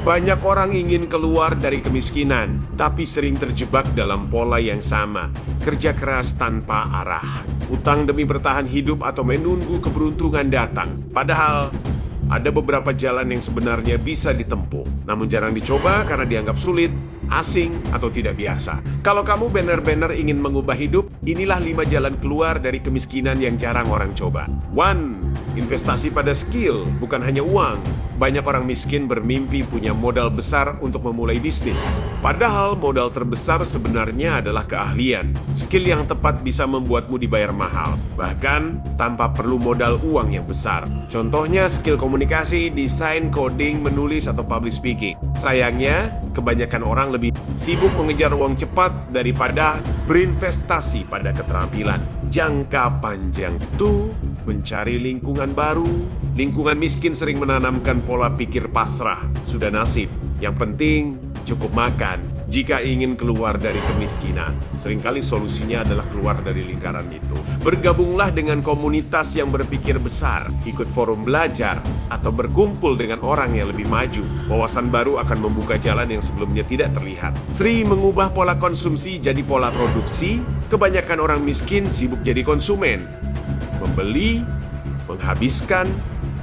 Banyak orang ingin keluar dari kemiskinan, tapi sering terjebak dalam pola yang sama, kerja keras tanpa arah, utang demi bertahan hidup atau menunggu keberuntungan datang. Padahal, ada beberapa jalan yang sebenarnya bisa ditempuh, namun jarang dicoba karena dianggap sulit, asing, atau tidak biasa. Kalau kamu benar-benar ingin mengubah hidup, inilah 5 jalan keluar dari kemiskinan yang jarang orang coba. 1. Investasi pada skill, bukan hanya uang. Banyak orang miskin bermimpi punya modal besar untuk memulai bisnis. Padahal modal terbesar sebenarnya adalah keahlian. Skill yang tepat bisa membuatmu dibayar mahal, bahkan tanpa perlu modal uang yang besar. Contohnya skill komunikasi, desain, coding, menulis, atau public speaking. Sayangnya, kebanyakan orang lebih sibuk mengejar uang cepat daripada berinvestasi pada keterampilan jangka panjang. Tuh, mencari lingkungan baru. Lingkungan miskin sering menanamkan pola pikir pasrah. Sudah nasib, yang penting cukup makan. Jika ingin keluar dari kemiskinan, seringkali solusinya adalah keluar dari lingkaran itu. Bergabunglah dengan komunitas yang berpikir besar, ikut forum belajar, atau berkumpul dengan orang yang lebih maju. Wawasan baru akan membuka jalan yang sebelumnya tidak terlihat. Sri mengubah pola konsumsi jadi pola produksi. Kebanyakan orang miskin sibuk jadi konsumen, membeli, menghabiskan,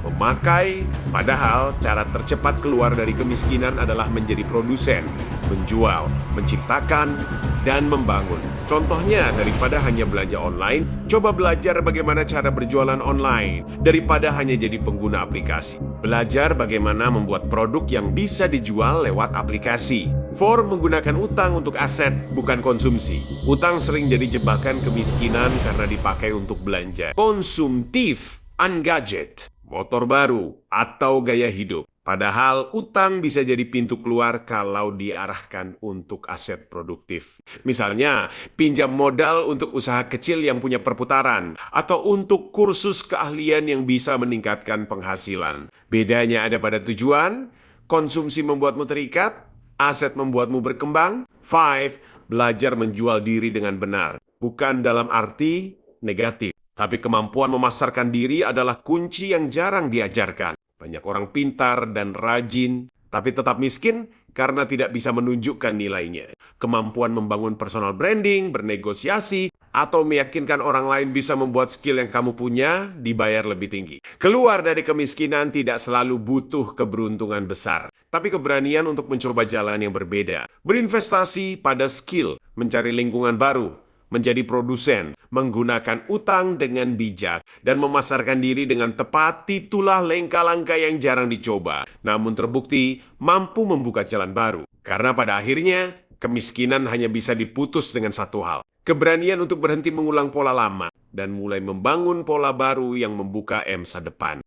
memakai. Padahal cara tercepat keluar dari kemiskinan adalah menjadi produsen, menjual, menciptakan, dan membangun. Contohnya, daripada hanya belanja online, coba belajar bagaimana cara berjualan online. Daripada hanya jadi pengguna aplikasi, belajar bagaimana membuat produk yang bisa dijual lewat aplikasi. 4. Menggunakan utang untuk aset, bukan konsumsi. Utang sering jadi jebakan kemiskinan karena dipakai untuk belanja konsumtif, ungadget, motor baru, atau gaya hidup. Padahal utang bisa jadi pintu keluar kalau diarahkan untuk aset produktif. Misalnya, pinjam modal untuk usaha kecil yang punya perputaran, atau untuk kursus keahlian yang bisa meningkatkan penghasilan. Bedanya ada pada tujuan, konsumsi membuatmu terikat, aset membuatmu berkembang. 5. Belajar menjual diri dengan benar, bukan dalam arti negatif. Tapi kemampuan memasarkan diri adalah kunci yang jarang diajarkan. Banyak orang pintar dan rajin, tapi tetap miskin karena tidak bisa menunjukkan nilainya. Kemampuan membangun personal branding, bernegosiasi, atau meyakinkan orang lain bisa membuat skill yang kamu punya dibayar lebih tinggi. Keluar dari kemiskinan tidak selalu butuh keberuntungan besar, tapi keberanian untuk mencoba jalan yang berbeda. Berinvestasi pada skill, mencari lingkungan baru, menjadi produsen, menggunakan utang dengan bijak, dan memasarkan diri dengan tepat. Itulah langkah-langkah yang jarang dicoba, namun terbukti mampu membuka jalan baru. Karena pada akhirnya, kemiskinan hanya bisa diputus dengan satu hal: keberanian untuk berhenti mengulang pola lama, dan mulai membangun pola baru yang membuka masa depan.